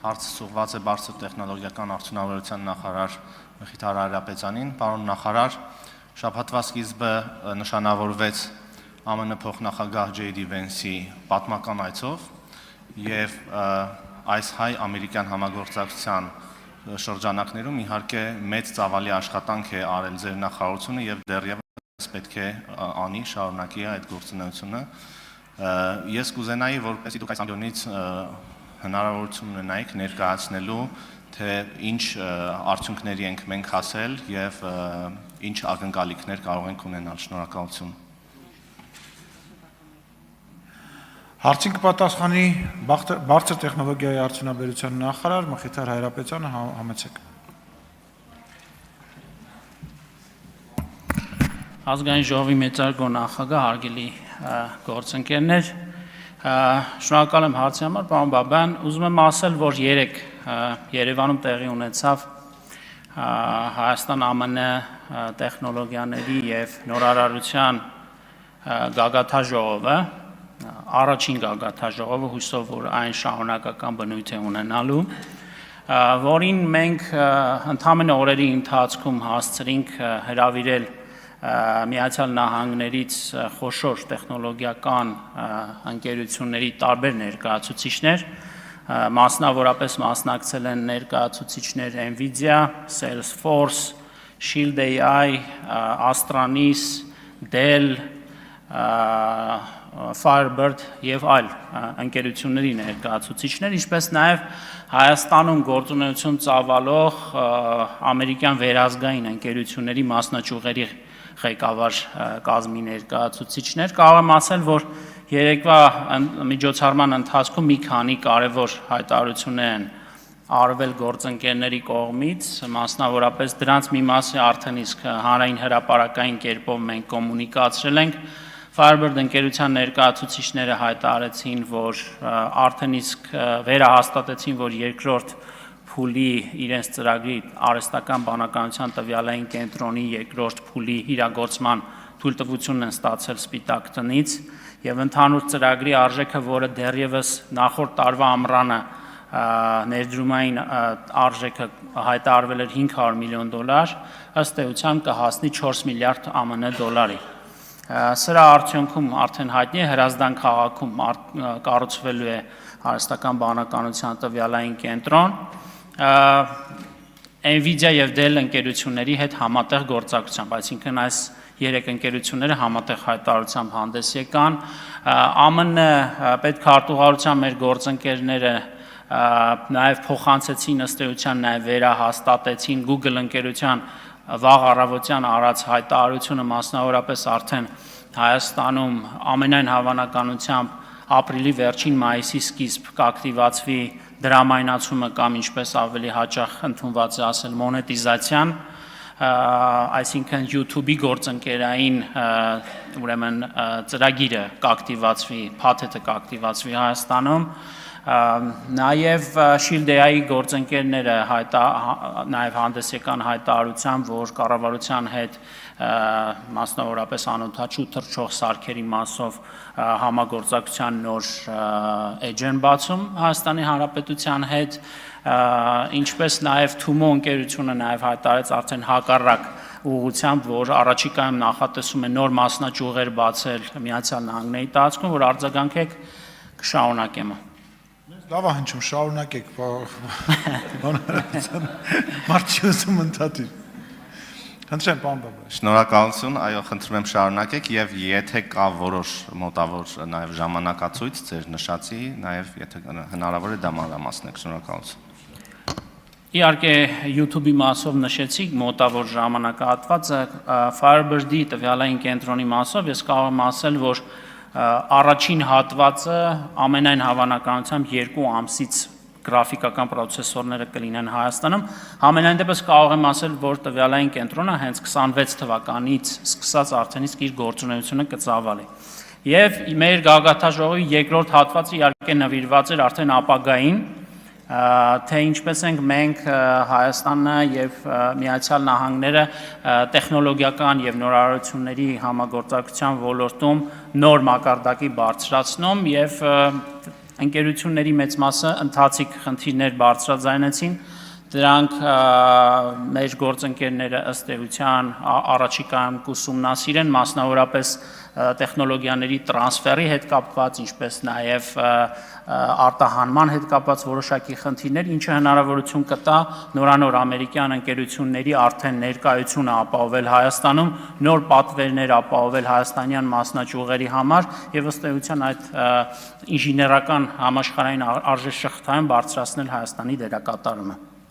Հարցը սուղված է բարձր տեխնոլոգիական արդյունավետության նախարար Մխիթար Հայրապետյանին։ Պարոն նախարար, շաբաթվա սկիզբը նշանավորվեց ԱՄՆ փոխնախագահ J.D. Vance-ի պատմական այցով եւ այս հայ-ամերիկյան համագործակցության շրջանակներում իհարկե մեծ ծավալի աշխատանք է արել ձեր նախարարությունը եւ դեռևս պետք է անի շարունակի այդ գործունեությունը։ Ես կուզենայի, որպեսզի դուք այս ամբիոնից հնարավորություն ունենայիք ներկայացնելու, թե ինչ արդյունքների ենք մենք հասել եւ ինչ ակնկալիքներ կարող ենք ունենալ։ Շնորհակալություն։ Հարցին կպատասխանի բարձր տեխնոլոգիայի արդյունաբերության նախարար Մխիթար Հայրապետյանը, համեցեք։ Ազգային ժողովի մեծարգո նախագահ, հարգելի գործընկերներ, շնորհակալ եմ հարցի համար, պարոն Բաբյան, ուզում եմ ասել, որ երեկ Երևանում տեղի ունեցավ Հայաստան-ԱՄՆ տեխնոլոգիաների եւ նորարարության գագաթաժողովը, առաջին գագաթաժողովը, հույսով որ այն շարունակական բնույթ է ունենալու, որին մենք ընդամենը օրերի ընթացքում հասցրինք հրավիրել Միացյալ Նահանգներից խոշոր տեխնոլոգիական ընկերությունների տարբեր ներկայացուցիչներ, մասնավորապես մասնակցել են ներկայացուցիչներ Nvidia, Salesforce, Shield AI, Astranis, Dell, Firebird եւ այլ ընկերությունների ներկայացուցիչներ, ինչպես նաեւ Հայաստանում գործունեություն ծավալող ամերիկյան վերազգային ընկերությունների մասնաճյուղերի ղեկավար կազմի ներկայացուցիչներ։ Կարող եմ ասել, որ երեկվա միջոցառման ընթացքում մի քանի կարևոր հայտարարություններ են արվել գործընկերների կողմից, մասնավորապես դրանց մի մասը արդեն իսկ հանրային հրապարակային կերպով մենք կոմունիկացրել ենք։ Firebird ընկերության ներկայացուցիչները հայտարարեցին, որ արդեն իսկ վերահաստատեցին, որ երկրորդ փուլի իրենց ծրագրի արհեստական բանականության տվյալային կենտրոնի երկրորդ փուլի իրագործման թույլտվությունն են ստացել Սպիտակ տնից եւ ընդհանուր ծրագրի արժեքը, որը դեռևս նախորդ տարվա ամռանը ներդրումային արժեքը հայտարարվել էր $500 միլիոն, ըստ էության կհասնի 4 միլիարդ ԱՄՆ դոլարի։ Սրա արդյունքում արդեն հայտնի է Հրազդան քաղաքում կառուցվելու է արհեստական բանականության տվյալային կենտրոն, Nvidia եւ Dell ընկերությունների հետ համատեղ գործակցությամբ, այսինքն այս երեք ընկերությունները համատեղ հայտարարությամբ հանդես եկան։ ԱՄՆ պետքարտուղարության մեր գործընկերները նաեւ փոխանցեցին ըստ էության նաեւ վերահաստատեցին Google ընկերության վաղ առավոտյան արած հայտարարությունը, մասնավորապես արդեն Հայաստանում ամենայն հավանականությամբ ապրիլի վերջին մայիսի սկիզբ կակտիվացվի դրամայնացումը կամ ինչպես ավելի հաճախ ընդունված է ասել մոնետիզացիան, այսինքն YouTube-ի գործընկերային ուրեմն ծրագիրը կակտիվացվի, փաթեթը կակտիվացվի Հայաստանում, նաև Shield AI-ի գործընկերները նաև հանդես եկան հայտարարությամբ, որ կառավարության հետ մասնավորապես անօդաչու թռչող սարքերի մասով համագործակցության նոր էջ են բացում Հայաստանի Հանրապետության հետ, ինչպես նաև Թումո ընկերությունը նաև հայտարարեց արդեն հակառակ ուղղությամբ, որ առաջիկայում նախատեսում է նոր մասնաճյուղեր բացել Միացյալ Նահանգների տարածքում, որ արձագանքեք կշարունակեմ։ Լավ է հնչում, շարունակեք, մարդ չի ուզում ընդհատի։ Խնդրեմ, պարոն Բաբյան։ Շնորհակալություն, այո, խնդրում եմ շարունակեք եւ եթե կա որոշ մոտավոր նաեւ ժամանակացույց ձեր նշածի, նաեւ եթե հնարավոր է դա մանրամասնեք, շնորհակալություն։ Իհարկե YouTube-ի մասով նշեցիք մոտավոր ժամանակահատվածը, Firebird-ի տվյալային կենտրոնի մասով ես կարող եմ ասել, որ առաջին հատվածը ամենայն հավանականությամբ 2 ամսից գրաֆիկական պրոցեսորները կլինեն Հայաստանում, համենայն դեպս կարող եմ ասել, որ տվյալային կենտրոնը հենց 26 թվականից սկսած արդեն իսկ իր գործունեությունը կծավալի։ Եվ մեր գագաթաժողովի երկրորդ հատվածը իհարկե նվիրված էր արդեն ապագային, թե ինչպես ենք մենք Հայաստանը եւ Միացյալ Նահանգները տեխնոլոգիական եւ նորարարությունների համագործակցության ոլորտում նոր մակարդակի բարձրացնում եւ Ընկերությունների մեծ մասը ընթացիկ խնդիրներ բարձրաձայնեցին, դրանք մեր գործընկերները ըստ էության առաջիկայում կուսումնասիրեն, մասնավորապես տեխնոլոգիաների տրանսֆերի հետ կապված, ինչպես նաև արտահանման հետ կապված որոշակի խնդիրներ, ինչը հնարավորություն կտա նորանոր ամերիկյան ընկերությունների արդեն ներկայությունը ապահովել Հայաստանում, նոր պատվերներ ապահովել հայաստանյան մասնաճյուղերի համար եւ ըստ էության այդ ինժեներական համաշխարհային արժեշղթայում բարձրացնել Հայաստանի դերակատարումը։